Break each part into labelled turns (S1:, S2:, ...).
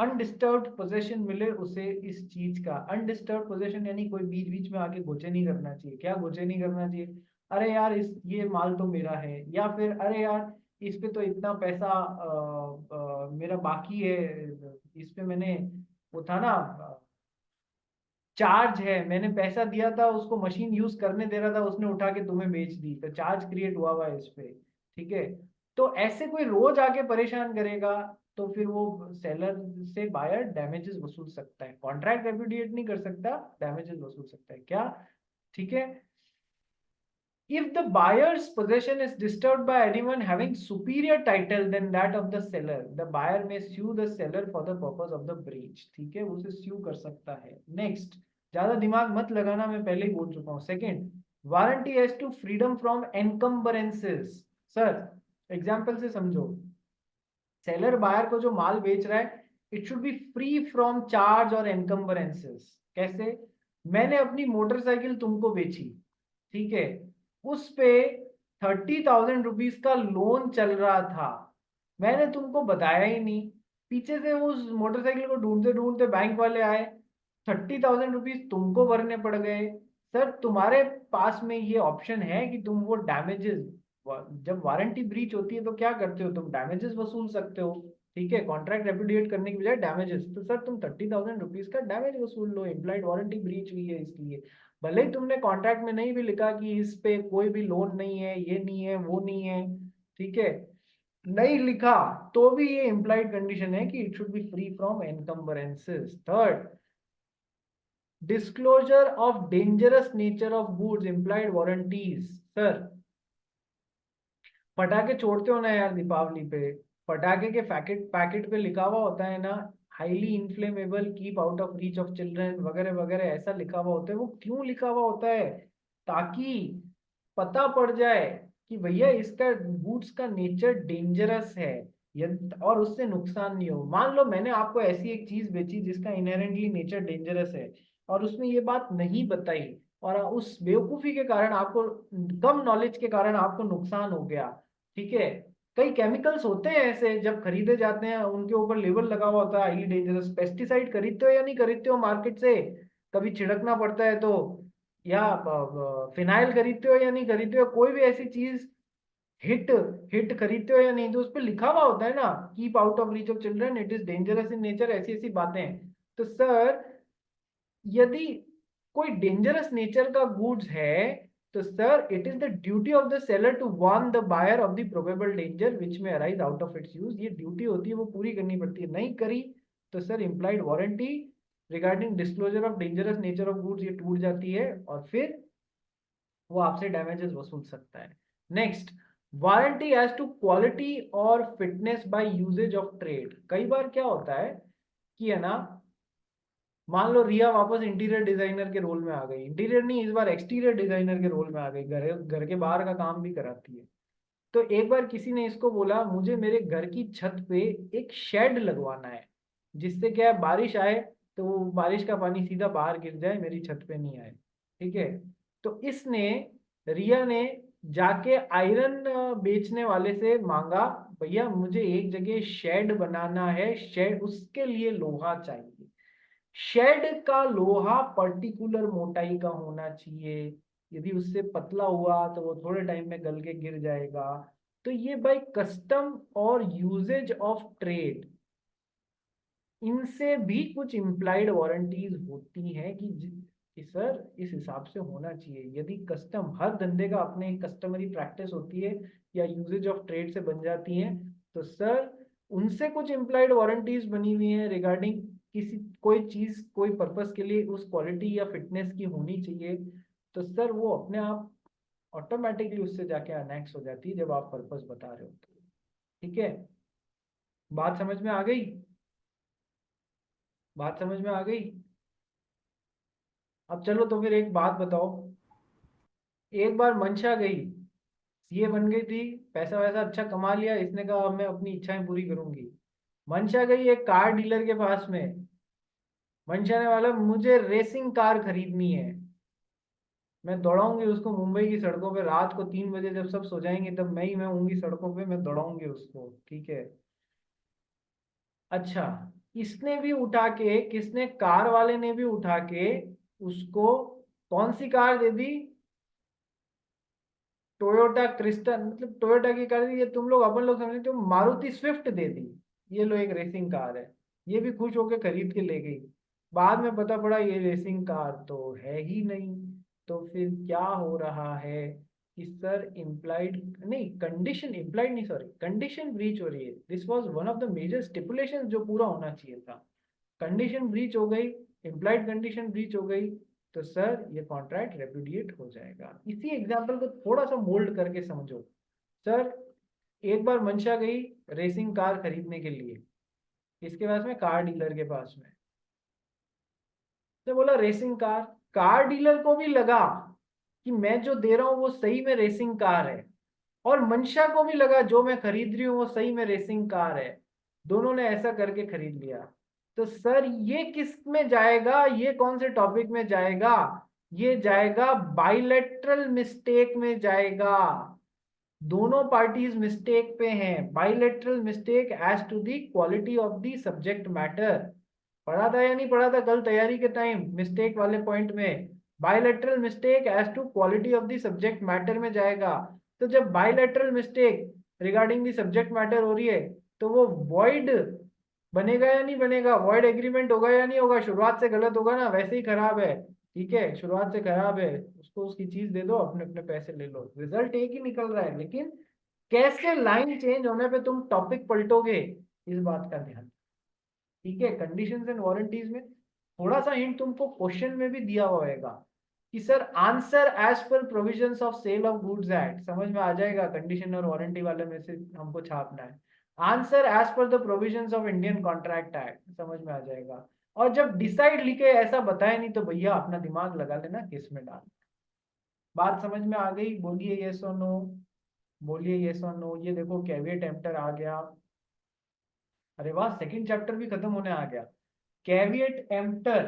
S1: Undisturbed possession मिले उसे इस चीज का। अनडिस्टर्ब्ड पोजेशन यानी कोई बीच बीच में आके गोचे नहीं करना चाहिए। क्या गोचे नहीं करना चाहिए? अरे यार इस ये माल तो मेरा है, या फिर अरे यार इस पे तो इतना पैसा मेरा बाकी है, इस पे मैंने वो था ना चार्ज है, मैंने पैसा दिया था उसको, मशीन यूज करने दे रहा था, उसने उठा के तुम्हें बेच दी, तो चार्ज क्रिएट हुआ हुआ है इस पे। ठीक है, तो ऐसे कोई रोज आके परेशान करेगा तो फिर वो सेलर से बायर डैमेजेस वसूल सकता है। कॉन्ट्रैक्ट रेपुडिएट नहीं कर सकता, डैमेजेस वसूल सकता है क्या? ठीक है। If the buyer's possession is disturbed by anyone having superior title than that of the seller, the buyer may sue the seller for the purpose of the breach. ठीक है, उसे sue कर सकता है। नेक्स्ट, ज्यादा दिमाग मत लगाना, मैं पहले ही बोल चुका हूँ। Second, warranty as to freedom from encumbrances. Sir example से समझो, सेलर बायर को जो माल बेच रहा है, it should be free from charge और एनकम्बरेंसेस। कैसे? मैंने अपनी मोटरसाइकिल तुमको बेची, ठीक है, उस पे 30,000 रुपीज का लोन चल रहा था, मैंने तुमको बताया ही नहीं, पीछे से उस मोटरसाइकिल को ढूंढते ढूंढते बैंक वाले आए, 30,000 रुपीज तुमको भरने पड़ गए। सर तुम्हारे पास में ये ऑप्शन है कि तुम वो डैमेजेस, जब वारंटी ब्रीच होती है तो क्या करते हो, तुम डैमेजेस वसूल सकते हो। ठीक है, कॉन्ट्रैक्ट रेपुडिएट करने की बजाय डैमेजेस, तो सर तुम 30,000 रुपीज का डैमेज वसूल लो, इम्प्लाइड वारंटी ब्रीच हुई है इसलिए। भले ही तुमने कॉन्ट्रैक्ट में नहीं भी लिखा कि इस पे कोई भी लोन नहीं है, ये नहीं है, वो नहीं है, ठीक है, नहीं लिखा, तो भी ये इम्प्लाइड कंडीशन है कि it should be free from encumbrances. Third, disclosure of dangerous nature of goods, implied warranties. Sir पटाखे छोड़ते हो ना यार दीपावली पे, पटाखे के पैकेट पैकेट पे लिखा हुआ होता है ना, highly inflammable, keep out of reach of children वगैरह वगैरह, ऐसा लिखा हुआ होता है। वो क्यों लिखा हुआ होता है? ताकि पता पड़ जाए कि भैया इसका बूट्स का नेचर डेंजरस है, और उससे नुकसान नहीं हो। मान लो मैंने आपको ऐसी एक चीज बेची जिसका इनहेरेंटली नेचर डेंजरस है, और उसमें ये बात नहीं बताई, और उस बेवकूफी के कारण आपको, कम नॉलेज के कारण आपको नुकसान हो गया। ठीक है, कई केमिकल्स होते हैं ऐसे, जब खरीदे जाते हैं उनके ऊपर लेबल लगा हुआ होता है हाईली डेंजरस। पेस्टिसाइड खरीदते हो या नहीं खरीदते हो मार्केट से? कभी छिड़कना पड़ता है तो, या फिनाइल खरीदते हो या नहीं खरीदते हो, कोई भी ऐसी चीज, हिट हिट खरीदते हो या नहीं, तो उस पर लिखा हुआ होता है ना, keep out of reach of children, it is dangerous in nature, ऐसी ऐसी बातें। तो सर यदि कोई डेंजरस नेचर का गुड्स है, तो sir it is the duty of the seller to warn the buyer of the probable danger which may arise out of its use. ये ड्यूटी होती है, वो पूरी करनी पड़ती है, नहीं करी तो sir implied warranty regarding disclosure of dangerous nature of goods ये टूट जाती है, और फिर वो आपसे डैमेजेस वसूल सकता है। Next, warranty as to quality और fitness by usages of trade. कई बार क्या होता है कि है ना, मान लो रिया वापस इंटीरियर डिजाइनर के रोल में आ गई, इंटीरियर नहीं इस बार एक्सटीरियर डिजाइनर के रोल में आ गई, घर घर के बाहर का काम भी कराती है। तो एक बार किसी ने इसको बोला मुझे मेरे घर की छत पे एक शेड लगवाना है, जिससे क्या है, बारिश आए तो वो बारिश का पानी सीधा बाहर गिर जाए, मेरी छत पे नहीं आए। ठीक है, तो इसने, रिया ने जाके आयरन बेचने वाले से मांगा, भैया मुझे एक जगह शेड बनाना है, शेड उसके लिए लोहा चाहिए, शेड का लोहा पर्टिकुलर मोटाई का होना चाहिए, यदि उससे पतला हुआ तो वो थोड़े टाइम में गल के गिर जाएगा। तो ये भाई कस्टम और यूजेज ऑफ ट्रेड, इनसे भी कुछ इम्प्लाइड वारंटीज होती हैं कि सर इस हिसाब से होना चाहिए। यदि कस्टम, हर धंधे का अपने कस्टमरी प्रैक्टिस होती है या यूजेज ऑफ ट्रेड से बन जाती हैं, तो सर उनसे कुछ इम्प्लाइड वारंटीज बनी हुई हैं रिगार्डिंग किसी, कोई चीज कोई पर्पस के लिए उस क्वालिटी या फिटनेस की होनी चाहिए, तो सर वो अपने आप ऑटोमेटिकली उससे जाके अनेक्स हो जाती है जब आप पर्पस बता रहे हो तो। ठीक है, बात समझ में आ गई? बात समझ में आ गई? अब चलो तो फिर एक बात बताओ, एक बार मंशा गई, सीए बन गई थी, पैसा वैसा अच्छा कमा लिया, इसने कहा अब मैं अपनी इच्छाएं पूरी करूंगी। मंशा गई एक कार डीलर के पास में, मंशा ने बोला मुझे रेसिंग कार खरीदनी है, मैं दौड़ाऊंगी उसको मुंबई की सड़कों पे, रात को 3 बजे जब सब सो जाएंगे तब मैं होंगी सड़कों पे, मैं दौड़ाऊंगी उसको। ठीक है, अच्छा, इसने भी उठा के, किसने, कार वाले ने भी उठा के उसको कौन सी कार दे दी, टोयोटा क्रिस्टन, मतलब टोयोटा की कार दी, ये तुम लोग अपन लोग समझते हो, मारुति स्विफ्ट दे दी, ये लो एक रेसिंग कार है, ये भी खुश होके खरीद के ले गई। बाद में पता पड़ा ये रेसिंग कार तो है ही नहीं। तो फिर क्या हो रहा है कि सर इम्प्लाइड नहीं, कंडीशन इम्प्लाइड नहीं, सॉरी, कंडीशन ब्रीच हो रही है। This was one of the major stipulation जो पूरा होना चाहिए था। कंडीशन ब्रीच हो गई, इम्प्लाइड कंडीशन ब्रीच हो गई, तो सर ये कॉन्ट्रैक्ट रेपुडिएट हो जाएगा। इसी एग्जांपल को थोड़ा सा मोल्ड करके समझो। सर एक बार मंशा गई रेसिंग कार खरीदने के लिए, इसके पास में, कार डीलर के पास में, तो बोला रेसिंग कार। कार डीलर को भी लगा कि मैं जो दे रहा हूं वो सही में रेसिंग कार है, और मंशा को भी लगा जो मैं खरीद रही हूँ वो सही में रेसिंग कार है। दोनों ने ऐसा करके खरीद लिया। तो सर ये किस में जाएगा, ये कौन से टॉपिक में जाएगा, ये जाएगा बाइलेटरल मिस्टेक में जाएगा। दोनों पार्टीज मिस्टेक पे हैं, bilateral mistake as to the quality of the subject matter. पढ़ा था या नहीं पढ़ा था कल तैयारी के टाइम मिस्टेक वाले पॉइंट में? Bilateral mistake as to quality of the subject matter में जाएगा। तो जब bilateral mistake regarding the subject matter हो रही है, तो वो वॉइड बनेगा या नहीं बनेगा, वॉइड एग्रीमेंट होगा या नहीं होगा? शुरुआत से गलत होगा ना, वैसे ही खराब है। ठीक है, शुरुआत से खराब है, उसको उसकी चीज दे दो, अपने अपने पैसे ले लो, रिजल्ट एक ही निकल रहा है। लेकिन कैसे लाइन चेंज होने पे तुम टॉपिक पलटोगे, इस बात का ध्यान। ठीक है, कंडीशंस एंड वारंटीज में थोड़ा सा हिंट तुमको क्वेश्चन में भी दिया हुआ होगा कि sir answer as per provisions of sale of goods act, समझ में आ जाएगा। कंडीशन और वारंटी वाले में से हमको छापना है answer as per the provisions of Indian contract act, समझ में आ जाएगा। और जब डिसाइड लिखे ऐसा बताया नहीं तो भैया अपना दिमाग लगा लेना किस में डाल। बात समझ में आ गई? बोलिए यस और नो, बोलिए यस और नो। ये देखो कैविएट एम्प्टर आ गया। अरे वाह, सेकंड चैप्टर भी खत्म होने आ गया। कैविएट एम्प्टर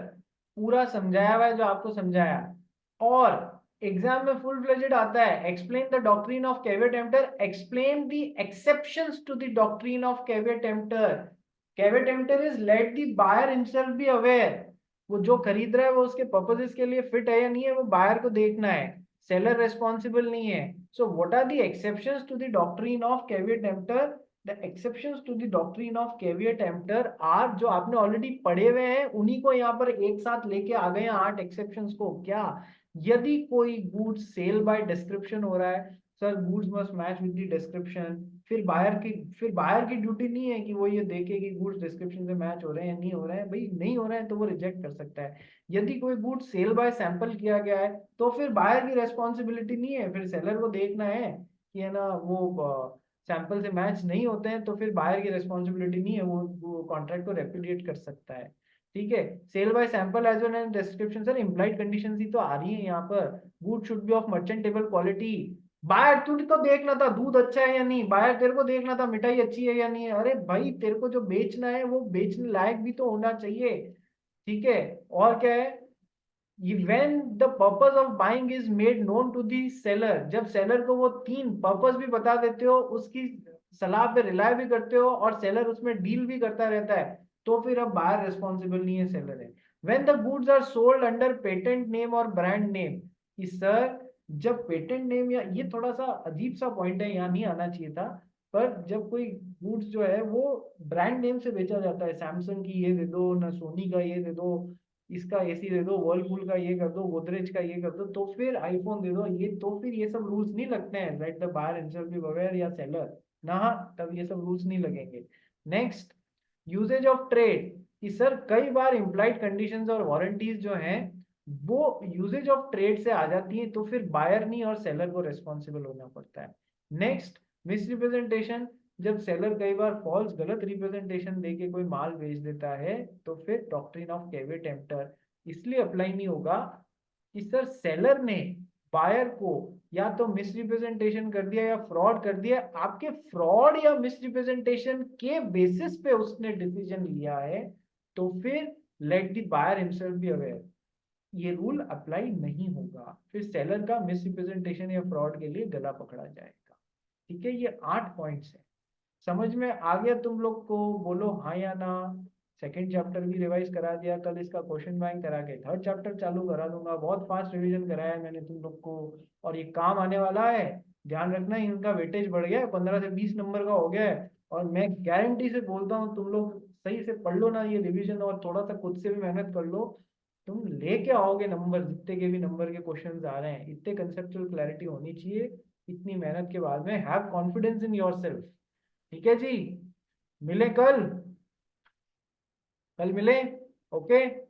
S1: पूरा समझाया हुआ है जो आपको समझाया। और एग्जाम में फुल फ्लेजेड आता है, explain the doctrine of caveat emptor, explain the exceptions to the doctrine of caveat emptor. Caveat emptor is let the buyer himself be aware. वो जो खरीद रहा है वो उसके पर्पसेस के लिए फिट है या नहीं है, वो बायर को देखना है, सेलर रेस्पॉन्सिबल नहीं है। So what are the exceptions to the doctrine of caveat emptor? The exceptions to the doctrine of caveat emptor are, जो आपने ऑलरेडी पढ़े हुए हैं उन्हीं को यहाँ पर एक साथ लेके आ गए हैं 8 एक्सेप्शंस को। क्या? यदि कोई गुड्स सेल बाय डिस्क्रिप्शन हो रहा है, sir goods must match with the description. फिर बायर की ड्यूटी नहीं है कि वो ये देखे कि गुड्स डिस्क्रिप्शन से मैच हो रहे हैं या नहीं हो रहे हैं। भाई नहीं हो रहे हैं तो वो रिजेक्ट कर सकता है। यदि कोई गुड्स सेल बाय सैंपल किया गया है तो फिर बायर की रेस्पॉन्सिबिलिटी नहीं है, फिर सेलर को देखना है कि है ना वो सैंपल से मैच नहीं होते हैं, तो फिर बायर की रेस्पॉन्सिबिलिटी नहीं है, वो कॉन्ट्रैक्ट को रेपुडिएट कर सकता है। ठीक है, sale by sample as well as description, sir implied conditions ही तो आ रही है यहाँ पर। Good should be of merchantable quality. Buyer तुझको देखना था दूध अच्छा है या नहीं, बायर तेरे को देखना था मिठाई अच्छी है या नहीं है। अरे भाई तेरे को जो बेचना है वो बेचने लायक भी तो होना चाहिए। ठीक है, और क्या है, when the purpose of buying is made known to the seller, जब सेलर को वो 3 पर्पस भी बता देते हो, उसकी सलाह पे रिलाय भी करते हो और सेलर उसमें डील भी करता रहता है, तो फिर अब बायर रिस्पॉन्सिबल नहीं है, सेलर है। when the goods are sold under patent name और ब्रांड नेम, कि सर जब पेटेंट नेम, या ये थोड़ा सा अजीब सा पॉइंट है, यहाँ नहीं आना चाहिए था, पर जब कोई गुड्स जो है वो ब्रांड नेम से बेचा जाता है, सैमसंग की ये दे दो ना, सोनी का ये दे दो, इसका एसी दे दो, वर्लपूल का ये कर दो, गोदरेज का ये कर दो, तो फिर आईफोन दे दो, ये तो फिर ये सब रूल्स नहीं लगते हैं, right the buyer himself be aware या सेलर ना, तब ये सब रूल्स नहीं लगेंगे। नेक्स्ट, यूजेज ऑफ ट्रेड, कि सर कई बार इम्प्लाइड कंडीशंस और वारंटीज जो हैं वो यूजेज ऑफ ट्रेड से आ जाती है, तो फिर बायर नहीं और सेलर को रेस्पॉन्सिबल होना पड़ता है। नेक्स्ट, मिसरिप्रेजेंटेशन, जब सेलर कई बार फॉल्स गलत रिप्रेजेंटेशन देके कोई माल बेच देता है, तो फिर डॉक्ट्रिन ऑफ कैविएट एम्प्टर इसलिए अप्लाई नहीं होगा कि सर सेलर ने बायर को या तो मिसरिप्रेजेंटेशन कर दिया या फ्रॉड कर दिया, आपके फ्रॉड या मिसरिप्रेजेंटेशन के बेसिस पे उसने डिसीजन लिया है, तो फिर let the buyer himself be aware, ये रूल अप्लाई नहीं होगा, फिर सेलर का मिसरिप्रेजेंटेशन या फ्रॉड के लिए गला पकड़ा जाएगा। ठीक है, ये 8 पॉइंट्स है। समझ में आ गया तुम लोग को? बोलो हाँ या ना। सेकंड चैप्टर भी रिवाइज करा दिया, कल इसका क्वेश्चन बैंक करा के थर्ड चैप्टर चालू करा दूंगा। बहुत फास्ट रिवीजन कराया है मैंने तुम लोग को, और ये काम आने वाला है। ध्यान रखना, इनका वेटेज बढ़ गया है, 15 से 20 नंबर का हो गया है। और मैं गारंटी से बोलता हूँ, तुम लोग सही से पढ़ लो ना ये रिवीजन, और थोड़ा सा खुद से भी मेहनत कर लो, तुम लेके आओगे नंबर। जितने के भी नंबर के क्वेश्चंस आ रहे हैं, इतने कंसेप्चुअल क्लैरिटी होनी चाहिए इतनी मेहनत के बाद में। Have confidence in yourself. ठीक है जी, मिले कल, कल मिले। ओके।